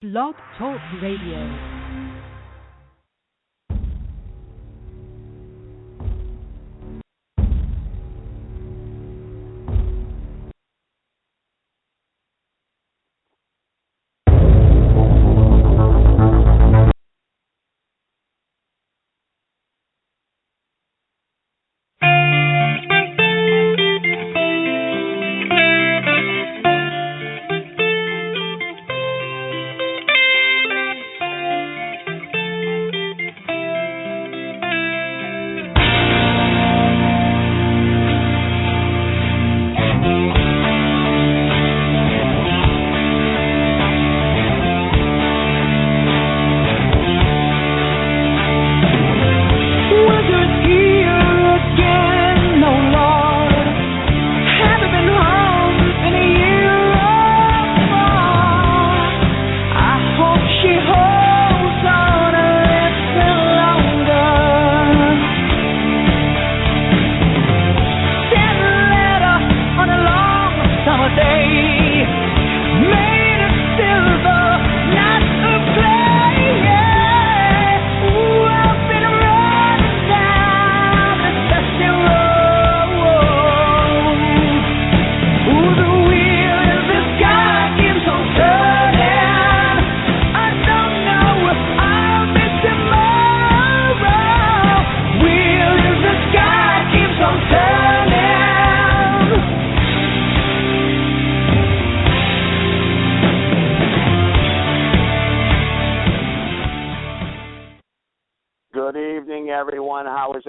Blog Talk Radio.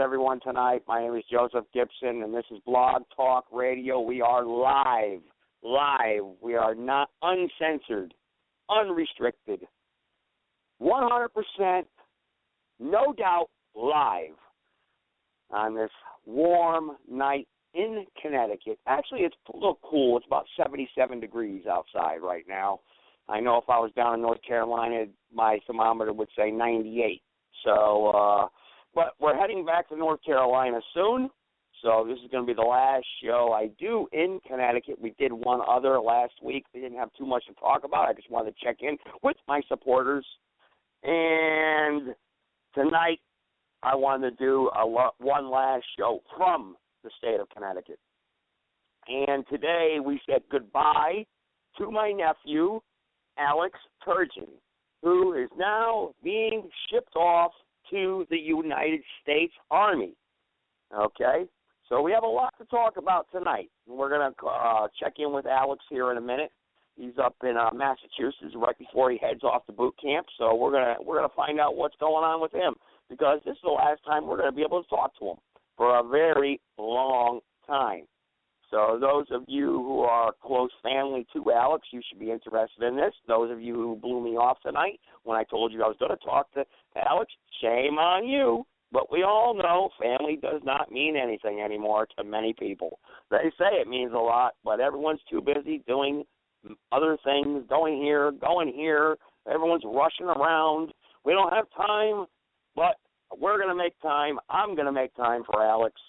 Everyone tonight. My name is Joseph Gibson, and this is Blog Talk Radio. We are live. We are not uncensored, unrestricted, 100%, no doubt, live on this warm night in Connecticut. Actually, it's a little cool. It's about 77 degrees outside right now. I know if I was down in North Carolina, my thermometer would say 98. But we're heading back to North Carolina soon, so this is going to be the last show I do in Connecticut. We did one other last week. We didn't have too much to talk about. I just wanted to check in with my supporters. And tonight I wanted to do one last show from the state of Connecticut. And today we said goodbye to my nephew, Alex Turgeon, who is now being shipped off to the United States Army. Okay? So we have a lot to talk about tonight. We're going to check in with Alex here in a minute. He's up in Massachusetts right before he heads off to boot camp. So we're gonna find out what's going on with him, because this is the last time we're going to be able to talk to him for a very long time. So those of you who are close family to Alex, you should be interested in this. Those of you who blew me off tonight when I told you I was going to talk to Alex, shame on you. But we all know family does not mean anything anymore to many people. They say it means a lot, but everyone's too busy doing other things, going here. Everyone's rushing around. We don't have time, but we're going to make time. I'm going to make time for Alex.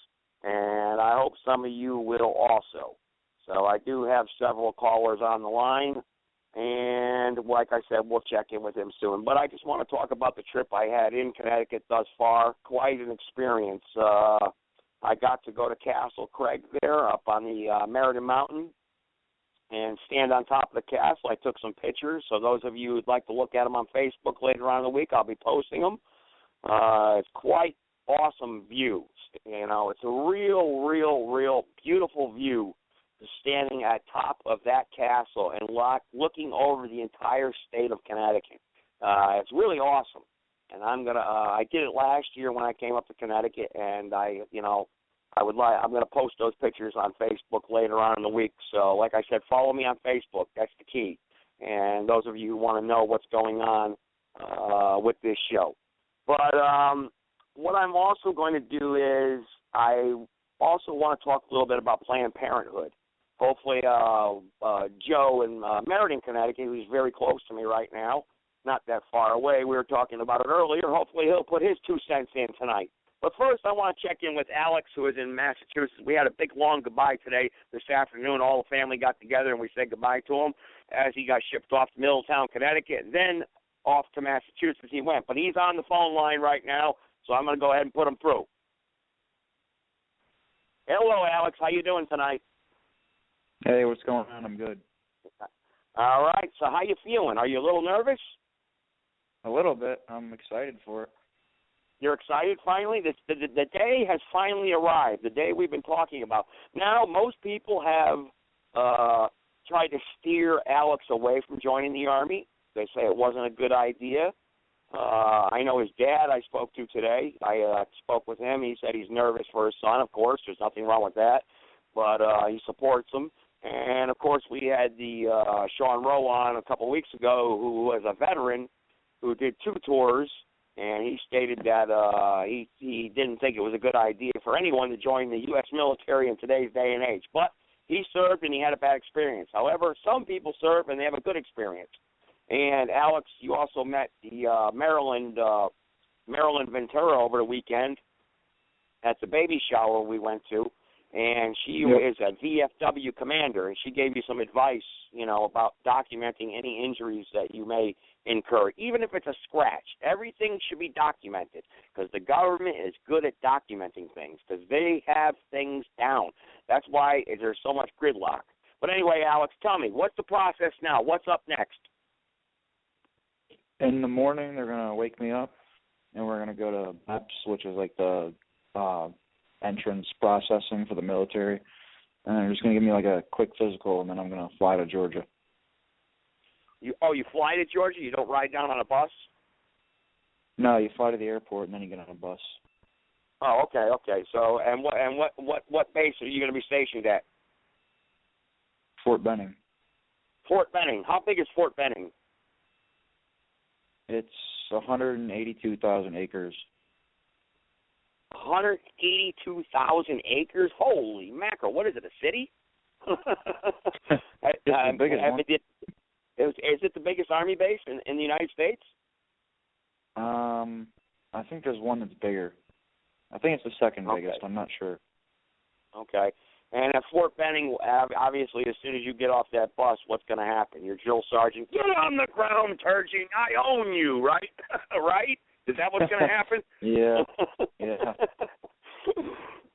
And I hope some of you will also. So I do have several callers on the line, and like I said, we'll check in with him soon. But I just want to talk about the trip I had in Connecticut thus far. Quite an experience. I got to go to Castle Craig there up on the Meriden Mountain and stand on top of the castle. I took some pictures, so those of you who'd like to look at them on Facebook later on in the week, I'll be posting them. It's quite awesome views. You know, it's a real beautiful view, standing at top of that castle and looking over the entire state of Connecticut. It's really awesome, and I'm I did it last year when I came up to Connecticut, and I'm gonna post those pictures on Facebook later on in the week. So, like I said, follow me on Facebook. That's the key. And those of you who want to know what's going on with this show, but what I'm also going to do is I also want to talk a little bit about Planned Parenthood. Hopefully Joe in Meriden, Connecticut, who's very close to me right now, not that far away, we were talking about it earlier, hopefully he'll put his 2 cents in tonight But first, I want to check in with Alex, who is in Massachusetts. We had a big, long goodbye today. This afternoon, all the family got together, and we said goodbye to him as he got shipped off to Middletown, Connecticut. Then off to Massachusetts he went. But he's on the phone line right now, so I'm going to go ahead and put him through. Hello, Alex. How you doing tonight? Hey, what's going on? I'm good. All right. So how you feeling? Are you a little nervous? A little bit. I'm excited for it. You're excited finally? The day has finally arrived, the day we've been talking about. Now, most people have tried to steer Alex away from joining the Army. They say it wasn't a good idea. I know his dad I spoke to today. I spoke with him. He said he's nervous for his son, of course. There's nothing wrong with that. But he supports him. And, of course, we had the Sean Rowe on a couple weeks ago, who was a veteran who did 2 tours. And he stated that he didn't think it was a good idea for anyone to join the U.S. military in today's day and age. But he served and he had a bad experience. However, some people serve and they have a good experience. And, Alex, you also met the Maryland Ventura over the weekend at the baby shower we went to. And she is a VFW commander, and she gave you some advice, about documenting any injuries that you may incur, even if it's a scratch. Everything should be documented because the government is good at documenting things because they have things down. That's why there's so much gridlock. But anyway, Alex, tell me, what's the process now? What's up next? In the morning, they're going to wake me up, and we're going to go to BEPS, which is like the entrance processing for the military. And they're just going to give me like a quick physical, and then I'm going to fly to Georgia. You fly to Georgia? You don't ride down on a bus? No, you fly to the airport, and then you get on a bus. Oh, okay. So, and what base are you going to be stationed at? Fort Benning. Fort Benning. How big is Fort Benning? It's 182,000 acres. 182,000 acres? Holy mackerel. What is it, a city? It's the biggest one. Is it the biggest Army base in the United States? I think there's one that's bigger. I think it's the second biggest. I'm not sure. Okay. And at Fort Benning, obviously, as soon as you get off that bus, what's going to happen? Your drill sergeant, get on the ground, Turgeon. I own you, right? Right? Is that what's going to happen? Yeah.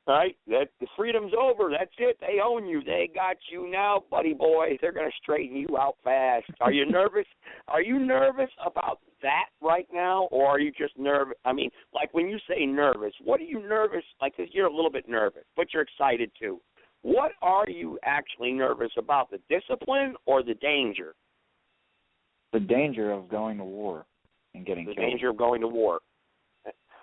Right? The freedom's over. That's it. They own you. They got you now, buddy boy. They're going to straighten you out fast. Are you nervous? Are you nervous about that right now, or are you just nervous? I mean, like when you say nervous, what are you nervous? Like, 'cause you're a little bit nervous, but you're excited too. What are you actually nervous about, the discipline or the danger? The danger of going to war and getting killed. The danger of going to war.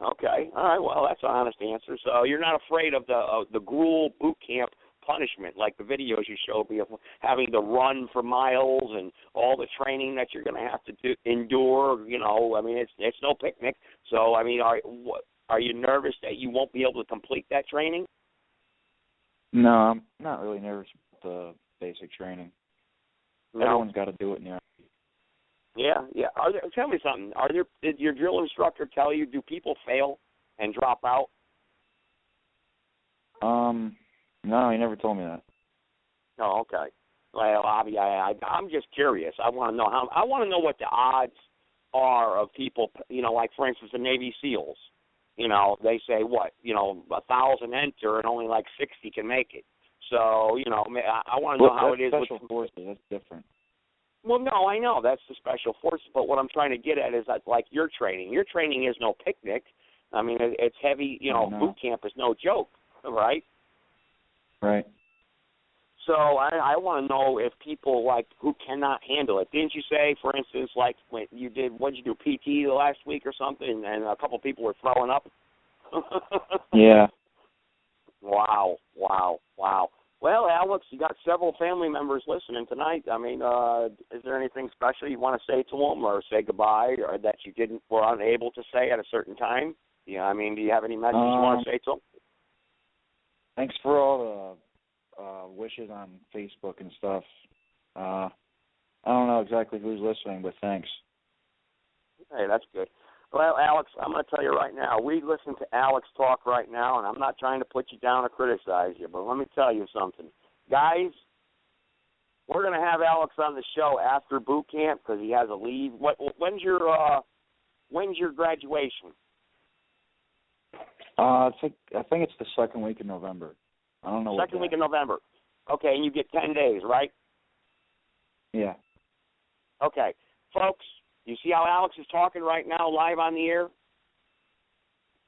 Okay. All right. Well, that's an honest answer. So you're not afraid of the gruel boot camp punishment, like the videos you showed me of having to run for miles and all the training that you're going to have to endure. I mean, it's no picnic. So, I mean, are you nervous that you won't be able to complete that training? No, I'm not really nervous about the basic training. No. Everyone's got to do it in the Army. Yeah. Tell me something. Did your drill instructor tell you, do people fail and drop out? No, he never told me that. Oh, okay. Well, I'm just curious. I want to know what the odds are of people, like, for instance, the Navy SEALs. They say, 1,000 enter and only like 60 can make it. So, I want to know how it is with special forces. That's different. Well, no, I know that's the special forces, but what I'm trying to get at is that, like, your training is no picnic. I mean, it's heavy. Boot camp is no joke, right? Right. So I want to know if people, like, who cannot handle it. Didn't you say, for instance, like when you did, what did you do, PT last week or something, and a couple people were throwing up? Yeah. Wow. Well, Alex, you got several family members listening tonight. I mean, is there anything special you want to say to them or say goodbye or that you were unable to say at a certain time? Yeah, I mean, do you have any messages you want to say to them? Thanks for all the wishes on Facebook and stuff. I don't know exactly who's listening, but thanks. Hey, that's good. Well, Alex, I'm going to tell you right now, we listen to Alex talk right now, and I'm not trying to put you down or criticize you, but let me tell you something. Guys, we're going to have Alex on the show after boot camp because he has a leave. When's your graduation? I think it's the second week in November. I don't know. Second week in November. Okay, and you get 10 days, right? Yeah. Okay. Folks, you see how Alex is talking right now live on the air?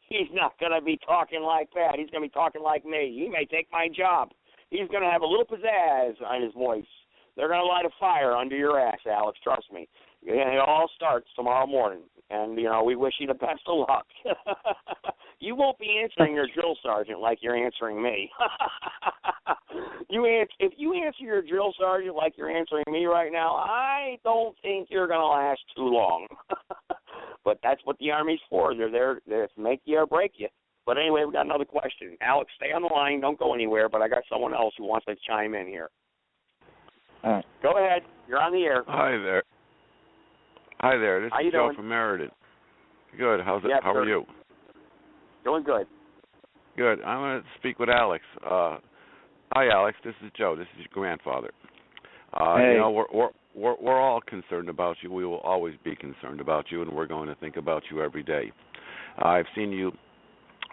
He's not going to be talking like that. He's going to be talking like me. He may take my job. He's going to have a little pizzazz on his voice. They're going to light a fire under your ass, Alex. Trust me. And it all starts tomorrow morning. And, we wish you the best of luck. You won't be answering your drill sergeant like you're answering me. If you answer your drill sergeant like you're answering me right now, I don't think you're going to last too long. But that's what the Army's for. They're there to make you or break you. But anyway, we got another question. Alex, stay on the line. Don't go anywhere. But I got someone else who wants to chime in here. All right. Go ahead. You're on the air. Hi there. This is Joe from Meriden. Good. How are you? Doing good. Good. I'm going to speak with Alex. Hi, Alex. This is Joe. This is your grandfather. Hey. We're all concerned about you. We will always be concerned about you, and we're going to think about you every day. I've seen you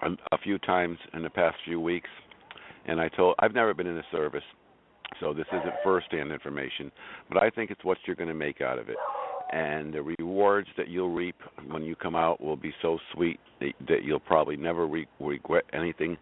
a few times in the past few weeks, and I've never been in the service, so this isn't first-hand information, but I think it's what you're going to make out of it. And the rewards that you'll reap when you come out will be so sweet that you'll probably never regret anything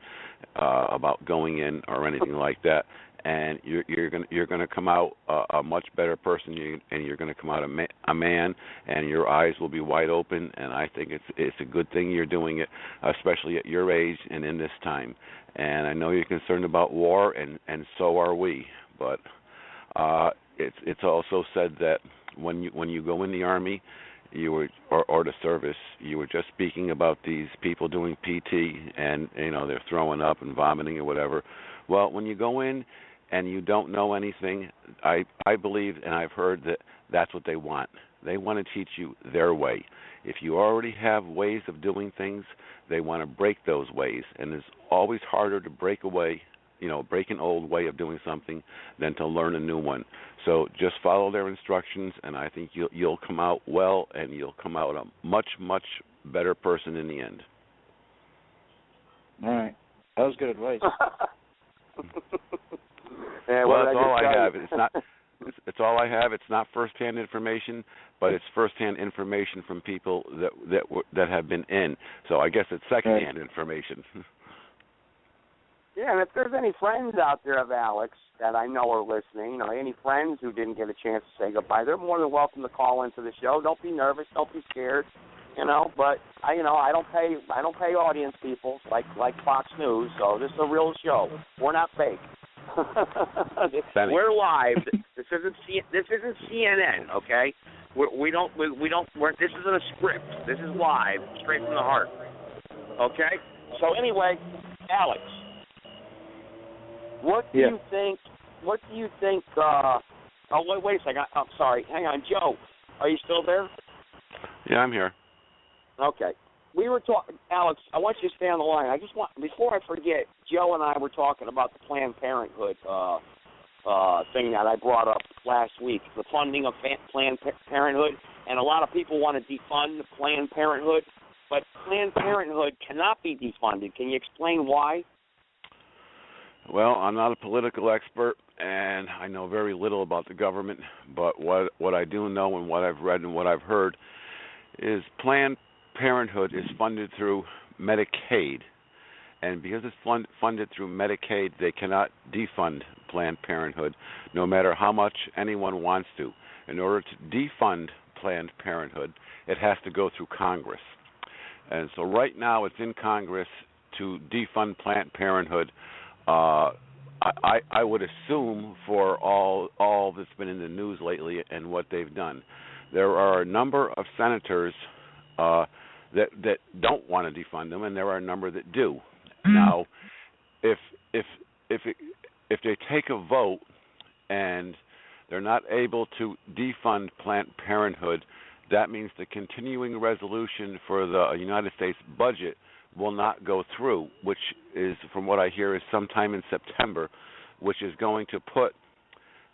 about going in or anything like that. And you're going to come out a much better person, and you're going to come out a man, and your eyes will be wide open. And I think it's a good thing you're doing it, especially at your age and in this time. And I know you're concerned about war, and so are we. But it's also said that when you go in the Army, or the service, you were just speaking about these people doing PT, and they're throwing up and vomiting or whatever. Well, when you go in and you don't know anything, I believe, and I've heard that that's what they want. They want to teach you their way. If you already have ways of doing things, they want to break those ways, and it's always harder to break an old way of doing something than to learn a new one. So just follow their instructions, and I think you'll come out well, and you'll come out a much, much better person in the end. All right. That was good advice. Yeah, well, that's all I have. It's all I have. It's not first-hand information, but it's first-hand information from people that have been in. So I guess it's second-hand information. Yeah, and if there's any friends out there of Alex that I know are listening, any friends who didn't get a chance to say goodbye, they're more than welcome to call into the show. Don't be nervous. Don't be scared. But I don't pay audience people like Fox News. So this is a real show. We're not fake. We're live. This isn't CNN. Okay. This isn't a script. This is live, straight from the heart. Okay. So anyway, Alex. What do you think? Wait a second. I'm sorry. Hang on, Joe. Are you still there? Yeah, I'm here. Okay. We were talking, Alex. I want you to stay on the line. Before I forget, Joe and I were talking about the Planned Parenthood thing that I brought up last week, the funding of Planned Parenthood, and a lot of people want to defund Planned Parenthood, but Planned Parenthood cannot be defunded. Can you explain why? Well, I'm not a political expert, and I know very little about the government, but what I do know and what I've read and what I've heard is Planned Parenthood is funded through Medicaid, and because it's funded through Medicaid, they cannot defund Planned Parenthood, no matter how much anyone wants to. In order to defund Planned Parenthood, it has to go through Congress. And so right now it's in Congress to defund Planned Parenthood. I would assume for all that's been in the news lately and what they've done, there are a number of senators that don't want to defund them, and there are a number that do. Now, if they take a vote and they're not able to defund Planned Parenthood, that means the continuing resolution for the United States budget will not go through, which is, from what I hear, is sometime in September, which is going to put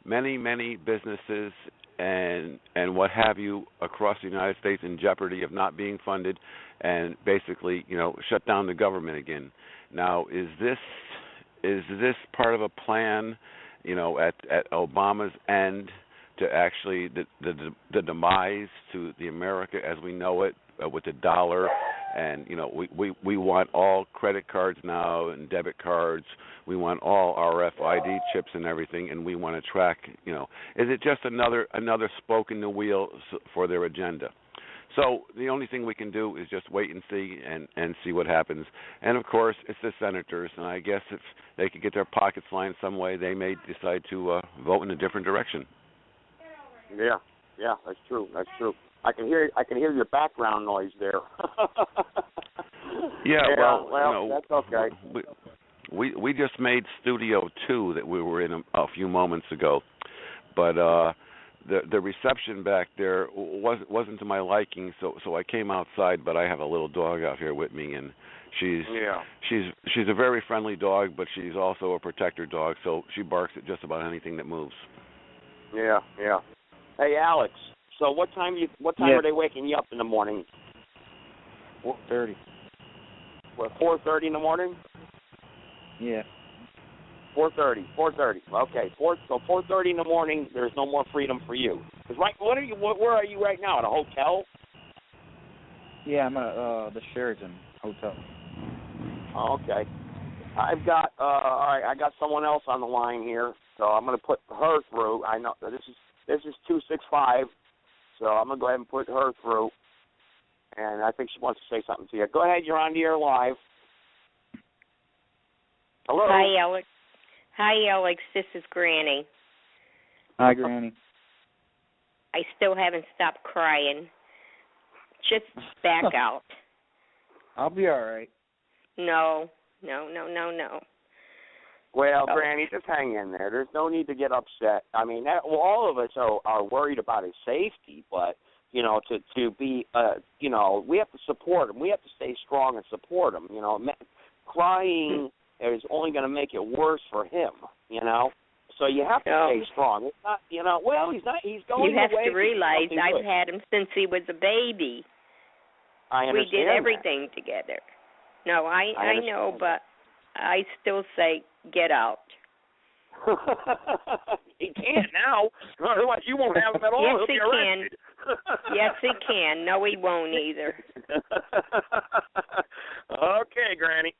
many businesses and what have you across the United States in jeopardy of not being funded, and basically, shut down the government again. Now, is this part of a plan, at Obama's end, to actually the demise to the America as we know it, with the dollar? And we want all credit cards now and debit cards. We want all RFID chips and everything, and we want to track. Is it just another spoke in the wheel for their agenda? So the only thing we can do is just wait and see and see what happens. And of course, it's the senators, and I guess if they could get their pockets lined some way, they may decide to vote in a different direction. Yeah, that's true. I can hear your background noise there. Yeah, well, that's okay. We just made Studio 2 that we were in a few moments ago, but the reception back there wasn't to my liking, so I came outside. But I have a little dog out here with me, and she's a very friendly dog, but she's also a protector dog, so she barks at just about anything that moves. Yeah. Hey, Alex. So what time are they waking you up in the morning? 4:30. What, 4:30 in the morning? Yeah. 4:30. Okay. 4:30 in the morning. There's no more freedom for you. Where are you right now? At a hotel? Yeah, I'm at the Sheraton Hotel. Oh, okay. I've got all right. I got someone else on the line here, so I'm going to put her through. I know this is 265. So I'm going to go ahead and put her through, and I think she wants to say something to you. Go ahead, you're on the air live. Hello. Hi, Alex. This is Granny. Hi, Granny. I still haven't stopped crying. Just back out. I'll be all right. No. Well, Granny, just hang in there. There's no need to get upset. I mean, all of us are worried about his safety, but, to be, we have to support him. We have to stay strong and support him. Crying is only going to make it worse for him, So you have to stay strong. It's not, he's going away. You have to realize I've had him since he was a baby. I understand. We did everything together. No, I know, but I still say get out. He can't now. Otherwise, you won't have him at all. Yes, He'll be arrested. Yes, he can. No, he won't either. Okay, Granny.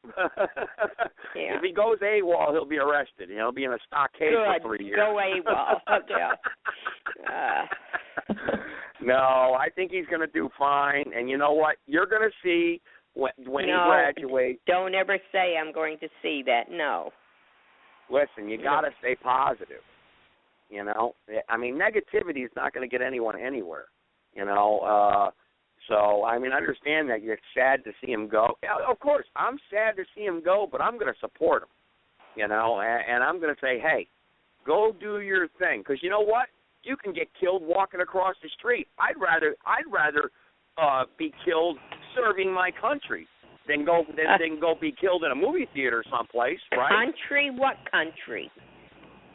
Yeah. If he goes AWOL, he'll be arrested. He'll be in a stockade for 3 years. Go AWOL. No, I think he's going to do fine. And you know what? You're going to see when he graduates. Don't ever say I'm going to see that. No. Listen, you got to stay positive. I mean, negativity is not going to get anyone anywhere. So, I mean, understand that you're sad to see him go. Yeah, of course, I'm sad to see him go, but I'm going to support him, and I'm going to say, hey, go do your thing. Because you know what? You can get killed walking across the street. I'd rather be killed serving my country than go be killed in a movie theater someplace, right? Country? What country?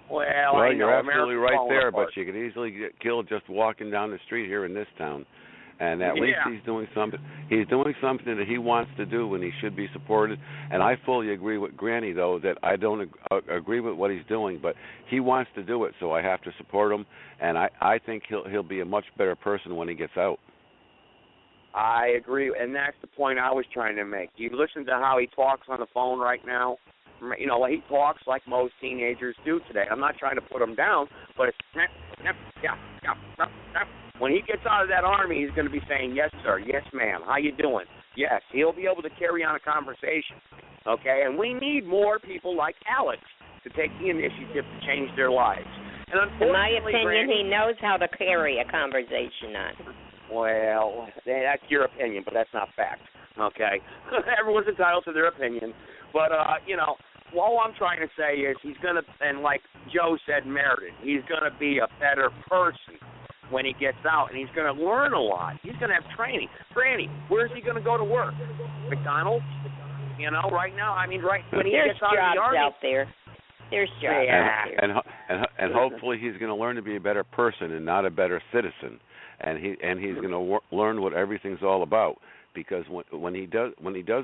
Well, you're absolutely America's right there, apart. but you could easily get killed just walking down the street here in this town. And at least he's doing something. He's doing something that he wants to do, and he should be supported. And I fully agree with Granny, though, that I don't agree with what he's doing, but he wants to do it, so I have to support him. And I think he'll be a much better person when he gets out. I agree, and that's the point I was trying to make. You listen to how he talks on the phone right now. He talks like most teenagers do today. I'm not trying to put him down, but it's when he gets out of that army, he's going to be saying, yes, sir, yes, ma'am, how you doing? Yes, he'll be able to carry on a conversation, okay? And we need more people like Alex to take the initiative to change their lives. And unfortunately, in my opinion, he knows how to carry a conversation on. Well, that's your opinion, but that's not fact, okay? Everyone's entitled to their opinion. But, all I'm trying to say is he's going to, and like Joe said, merited, he's going to be a better person. when he gets out, and he's going to learn a lot. He's going to have training. Granny, where's he going to go to work? McDonald's? You know, right now, I mean, when he gets out of the Army. Out there. There's jobs out there. And hopefully he's going to learn to be a better person and not a better citizen. And he's going to learn what everything's all about. Because when he does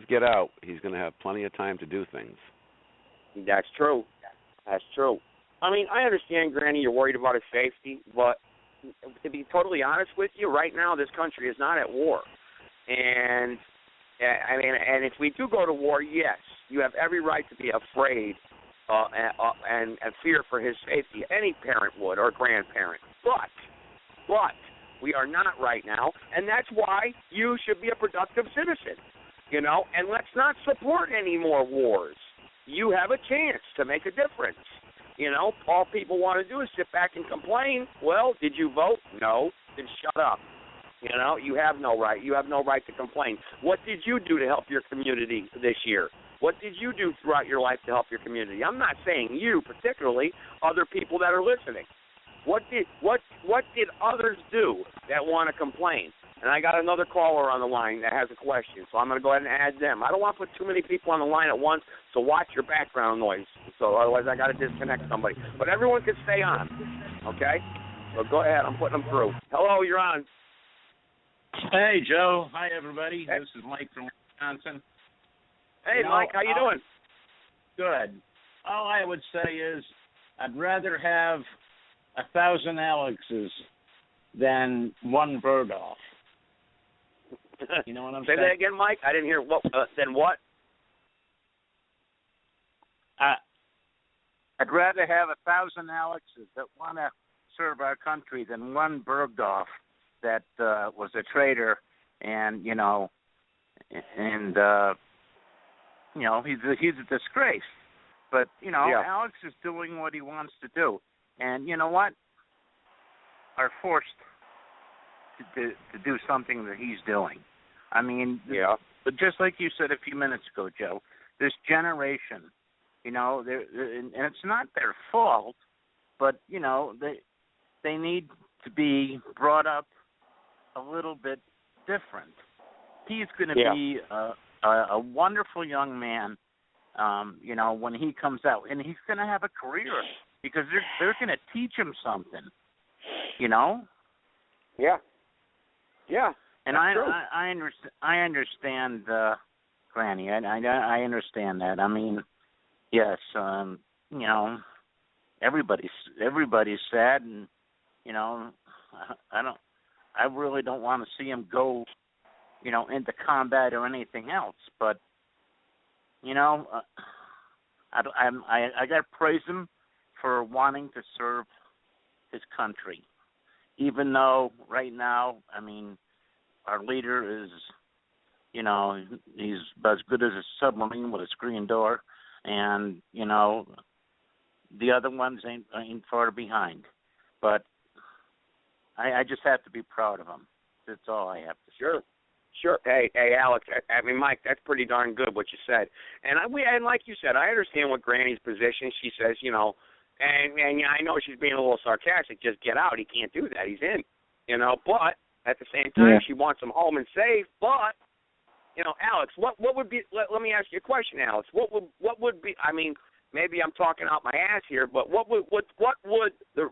get out, he's going to have plenty of time to do things. That's true. That's true. I mean, I understand, Granny, you're worried about his safety, but to be totally honest with you, right now this country is not at war. And I mean, and if we do go to war, yes, you have every right to be afraid and fear for his safety. Any parent would, or grandparent. But we are not right now, and that's why you should be a productive citizen, you know, and let's not support any more wars. You have a chance to make a difference. You know, all people want to do is sit back and complain. Well, did you vote? No. Then shut up. You know, you have no right. You have no right to complain. What did you do to help your community this year? What did you do throughout your life to help your community? I'm not saying you particularly, other people that are listening. What did others do that want to complain? And I got another caller on the line that has a question, so I'm going to go ahead and add them. I don't want to put too many people on the line at once, so watch your background noise. So otherwise I got to disconnect somebody. But everyone can stay on, okay? So go ahead. I'm putting them through. Hello, you're on. Hey, Joe. Hi, everybody. Hey. This is Mike from Wisconsin. Hey, Mike. How you doing? Good. All I would say is I'd rather have 1,000 Alexes than one Bergdorf. You know what I'm saying? Say that again, Mike. I didn't hear what. Then what? I'd rather have 1,000 Alexes that want to serve our country than one Bergdorf that was a traitor, and he's a disgrace. But Alex is doing what he wants to do, and you know what? Are forced to do something that he's doing. I mean, but just like you said a few minutes ago, Joe, this generation, and it's not their fault, but they need to be brought up a little bit different. He's going to be a wonderful young man, when he comes out, and he's going to have a career because they're going to teach him something, Yeah. Yeah. And I understand, Granny. I understand that. I mean, yes, everybody's sad, and I really don't want to see him go, into combat or anything else. But I got to praise him for wanting to serve his country, even though right now, I mean, our leader is, he's as good as a submarine with a screen door, and the other ones ain't far behind. But I just have to be proud of him. That's all I have to say. Sure. Hey, Alex. I mean, Mike, that's pretty darn good what you said. And like you said, I understand what Granny's position. She says, and I know she's being a little sarcastic. Just get out. He can't do that. He's in. But at the same time, she wants him home and safe. But Alex, what would be? Let me ask you a question, Alex. What would be? I mean, maybe I'm talking out my ass here, but what would the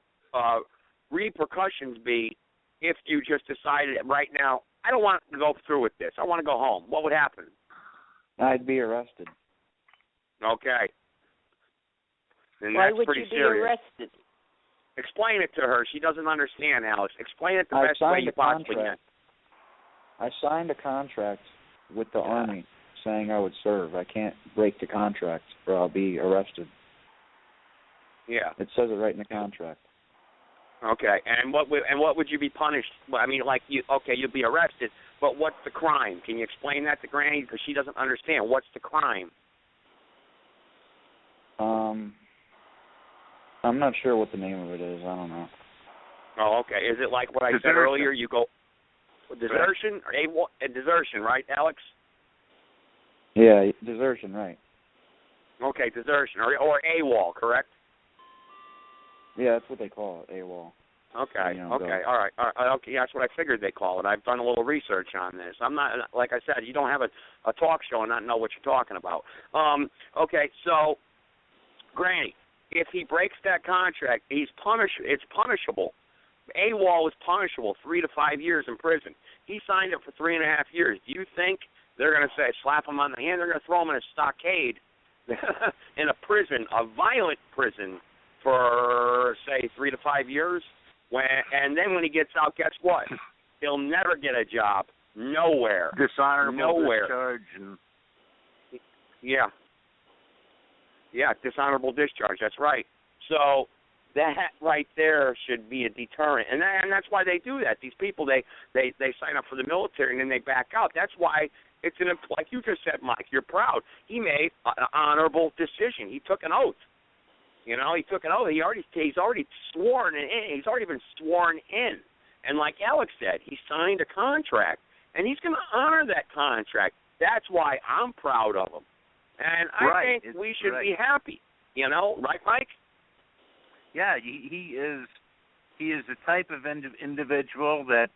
repercussions be if you just decided right now, I don't want to go through with this. I want to go home. What would happen? I'd be arrested. Okay. And Why that's would pretty you be serious. arrested? Explain it to her. She doesn't understand, Alex. Explain it the best way you possibly can. I signed a contract with the Army saying I would serve. I can't break the contract or I'll be arrested. Yeah. It says it right in the contract. Okay. And what would you be punished? I mean, you'll be arrested, but what's the crime? Can you explain that to Granny? Because she doesn't understand. What's the crime? I'm not sure what the name of it is. I don't know. Oh, okay. Is it like what I said earlier? You go desertion or desertion, right, Alex? Yeah, desertion, right. Okay, desertion or AWOL, correct? Yeah, that's what they call it, AWOL. Okay. You know, Okay. All right. Okay. That's what I figured they call it. I've done a little research on this. I'm not, like I said, you don't have a talk show and not know what you're talking about. Okay. So, Granny, if he breaks that contract, it's punishable. AWOL is punishable, 3 to 5 years in prison. He signed up for 3.5 years. Do you think they're going to say slap him on the hand? They're going to throw him in a stockade in a prison, a violent prison, for say 3 to 5 years? And then when he gets out, guess what? He'll never get a job. Nowhere. Dishonorable discharge. Yeah, dishonorable discharge. That's right. So that right there should be a deterrent, and that's why they do that. These people, they sign up for the military and then they back out. That's why it's like you just said, Mike. You're proud. He made an honorable decision. He took an oath. You know, he took an oath. He's already sworn in. He's already been sworn in. And like Alex said, he signed a contract, and he's going to honor that contract. That's why I'm proud of him. And I think we should be happy. You know, right, Mike? Yeah, he is the type of individual that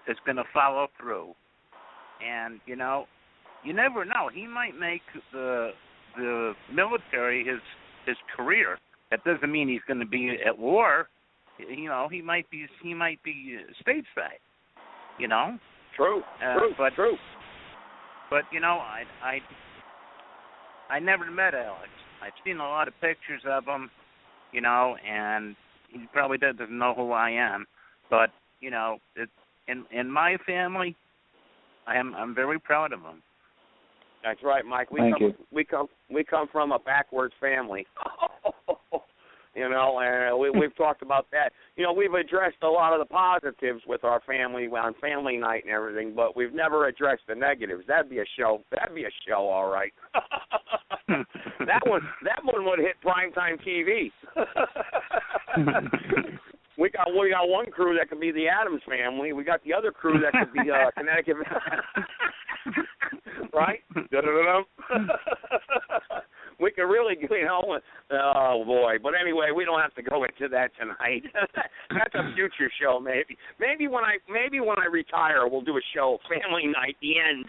is going to follow through. And you know, you never know. He might make the military his career. That doesn't mean he's going to be at war. You know, he might be stateside. You know. True. True. But you know, I never met Alex. I've seen a lot of pictures of him. You know, and he probably doesn't know who I am. But you know, in my family, I'm very proud of him. That's right, Mike. We come from a backwards family. You know, and we've talked about that. You know, we've addressed a lot of the positives with our family on family night and everything, but we've never addressed the negatives. That'd be a show, all right. That one would hit primetime TV. We got one crew that could be the Addams Family. We got the other crew that could be Connecticut. Right? We could really, you know, oh boy. But anyway, we don't have to go into that tonight. That's a future show, maybe. Maybe when I retire, we'll do a show, Family Night, the end.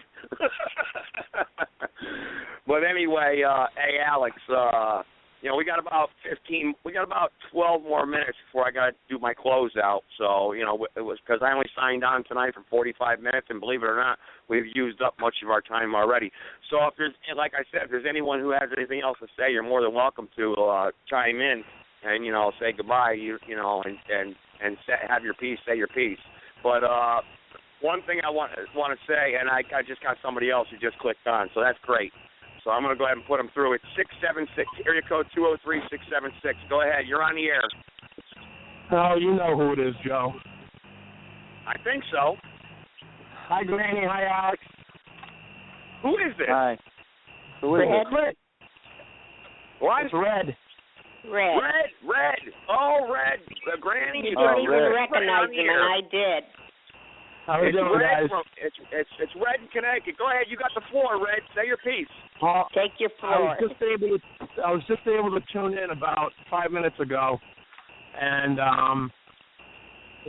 But anyway, hey Alex, you know, we got about 12 more minutes before I got to do my closeout. So, you know, it was because I only signed on tonight for 45 minutes, and believe it or not, we've used up much of our time already. So if there's, like I said, if there's anyone who has anything else to say, you're more than welcome to chime in and, you know, say goodbye, you know, and have your piece, say your piece. But one thing I want to say, and I just got somebody else who just clicked on, so that's great. So I'm going to go ahead and put them through. It's 676, area code 203-676. Go ahead. You're on the air. Oh, you know who it is, Joe. I think so. Hi, Granny. Hi, Alex. Who is this? Hi. Who is it? Red. What? It's Red. Red. Oh, Red. Granny. You didn't even recognize him, and I did. How are you doing, guys? It's Red in Connecticut. Go ahead. You got the floor, Red. Say your piece. Take your floor. I was just able to tune in about 5 minutes ago, and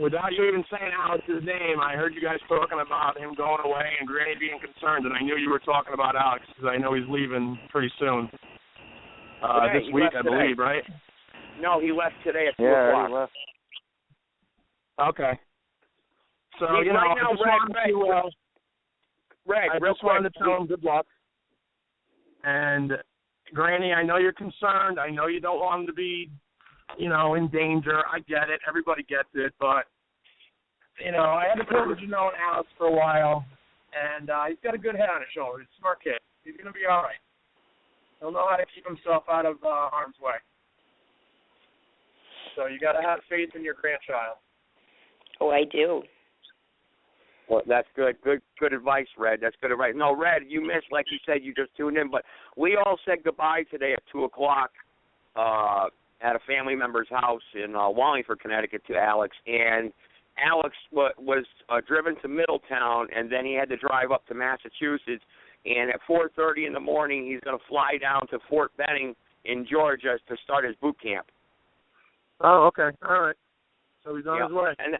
without you even saying Alex's name, I heard you guys talking about him going away and Granny being concerned, and I knew you were talking about Alex because I know he's leaving pretty soon. This week, I believe, right? No, he left today at 2 o'clock. He left. Okay. So, you know, right now, I just wanted to tell him good luck. And, Granny, I know you're concerned. I know you don't want him to be, you know, in danger. I get it. Everybody gets it. But, you know, I had the privilege of knowing Alex for a while. And he's got a good head on his shoulders. He's a smart kid. He's going to be all right. He'll know how to keep himself out of harm's way. So you got to have faith in your grandchild. Oh, I do. Well, that's good. Good advice, Red. That's good advice. No, Red, you missed, like you said, you just tuned in. But we all said goodbye today at 2 o'clock at a family member's house in Wallingford, Connecticut, to Alex. And Alex was driven to Middletown, and then he had to drive up to Massachusetts. And at 4:30 in the morning, he's going to fly down to Fort Benning in Georgia to start his boot camp. Oh, okay. All right. So he's on his way. And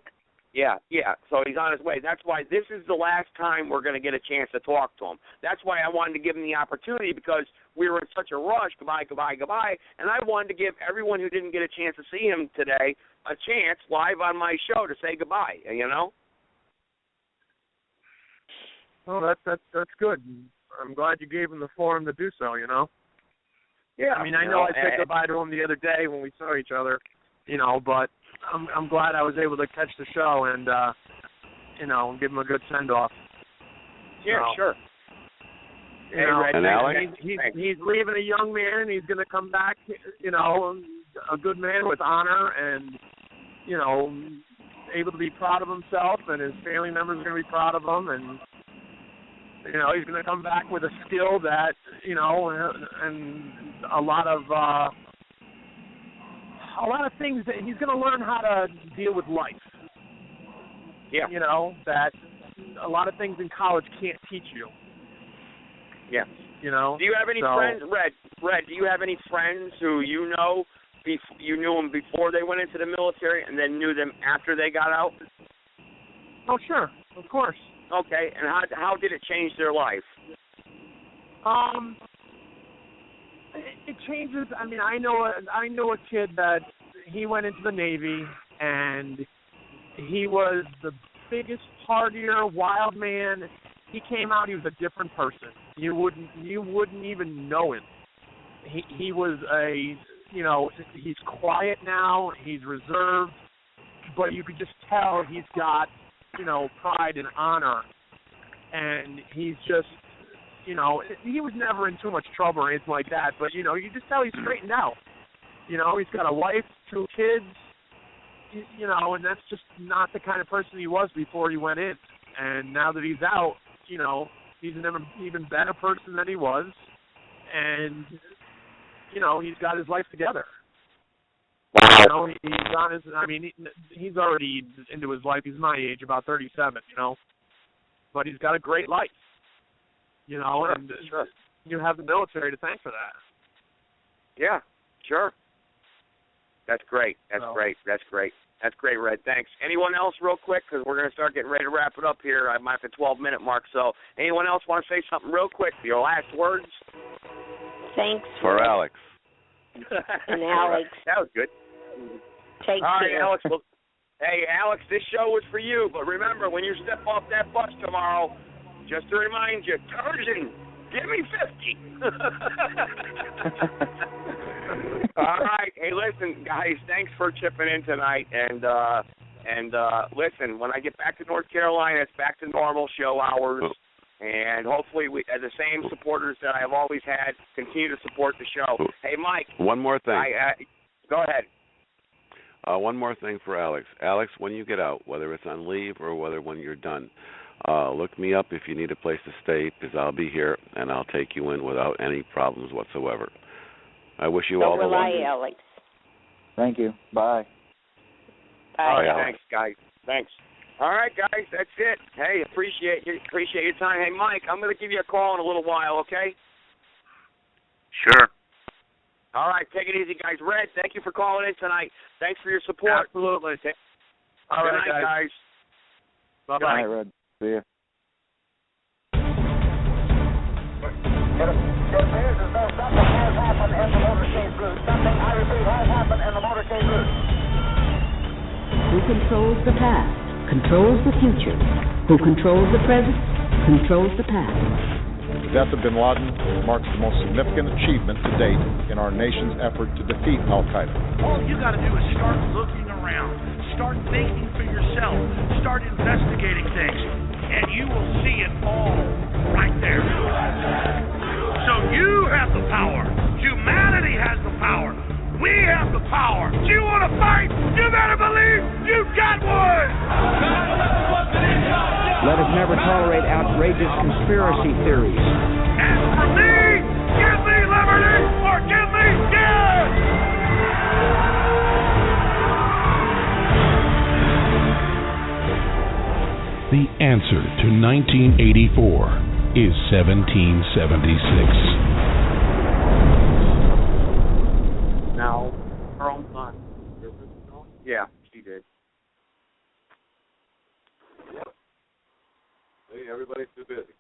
so he's on his way. That's why this is the last time we're going to get a chance to talk to him. That's why I wanted to give him the opportunity, because we were in such a rush, goodbye, and I wanted to give everyone who didn't get a chance to see him today a chance live on my show to say goodbye, you know? Well, that's good. I'm glad you gave him the forum to do so, you know? Yeah. I mean, I know I said goodbye to him the other day when we saw each other, you know, but I'm glad I was able to catch the show and, you know, give him a good send-off. Yeah, so, sure. You know, and Alex? He's leaving a young man. He's going to come back, you know, a good man with honor and, you know, able to be proud of himself, and his family members are going to be proud of him, and, you know, he's going to come back with a skill that, you know, and a lot of things that he's going to learn how to deal with life. Yeah. You know, that a lot of things in college can't teach you. Yeah. You know. Do you have any friends, Red? Do you have any friends who you know you knew them before they went into the military and then knew them after they got out? Oh, sure, of course. Okay, and how did it change their life? It changes. I mean, I know a kid that he went into the Navy and he was the biggest partier, wild man. He came out. He was a different person. You wouldn't even know him. He was you know, he's quiet now. He's reserved, but you could just tell he's got, you know, pride and honor, and he's just, you know, he was never in too much trouble or anything like that. But you know, you just tell he's straightened out. You know, he's got a wife, 2 kids. You know, and that's just not the kind of person he was before he went in. And now that he's out, you know, he's an even better person than he was, and you know, he's got his life together. You know, he's on his. I mean, he's already into his life. He's my age, about 37. You know, but he's got a great life. You know, sure, and sure. You have the military to thank for that. Yeah, sure. That's great. That's great. That's great. That's great, Red. Thanks. Anyone else real quick, because we're going to start getting ready to wrap it up here. I'm at the 12-minute mark. So anyone else want to say something real quick? Your last words? Thanks. For Alex. And Alex. That was good. Take All care. right, Alex. Well, hey, Alex, this show was for you. But remember, when you step off that bus tomorrow, just to remind you, Turgeon, give me 50. All right. Hey, listen, guys, thanks for chipping in tonight. And listen, when I get back to North Carolina, it's back to normal show hours. And hopefully, we, as the same supporters that I have always had, continue to support the show. Hey, Mike. One more thing. Go ahead. One more thing for Alex. Alex, when you get out, whether it's on leave or whether when you're done, look me up if you need a place to stay, because I'll be here, and I'll take you in without any problems whatsoever. I wish you all the luck. Don't rely, Alex. Thank you. Bye. Bye. Thanks, guys. Thanks. All right, guys, that's it. Hey, appreciate your time. Hey, Mike, I'm going to give you a call in a little while, okay? Sure. All right, take it easy, guys. Red, thank you for calling in tonight. Thanks for your support. Absolutely. All right, guys. Bye-bye. Good night, Red. See ya. It appears as though something has happened in the motorcade route. Something, I repeat, has happened in the motorcade route. Who controls the past, controls the future. Who controls the present, controls the past. The death of bin Laden marks the most significant achievement to date in our nation's effort to defeat al-Qaeda. All you got to do is start looking around, start thinking for yourself, start investigating things, and you will see it all right there. So you have the power. Humanity has the power. We have the power. Do you want to fight? You better believe you got one. Let us never tolerate outrageous conspiracy theories. And for me, give me liberty or give me death. The answer to 1984 is 1776. Now, her own son. Yeah, she did. Everybody's too busy.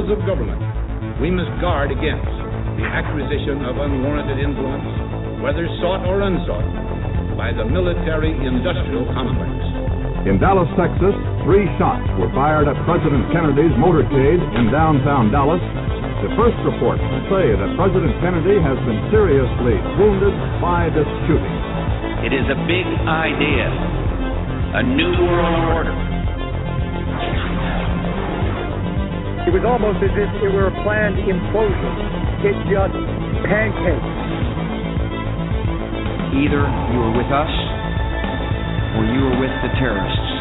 Of government, we must guard against the acquisition of unwarranted influence, whether sought or unsought, by the military-industrial complex. In Dallas, Texas, 3 shots were fired at President Kennedy's motorcade in downtown Dallas. The first reports say that President Kennedy has been seriously wounded by this shooting. It is a big idea, a new world order. It was almost as if it were a planned implosion. It just pancaked. Either you were with us or you were with the terrorists.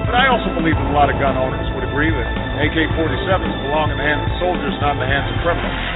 But I also believe that a lot of gun owners would agree that AK-47s belong in the hands of soldiers, not in the hands of criminals.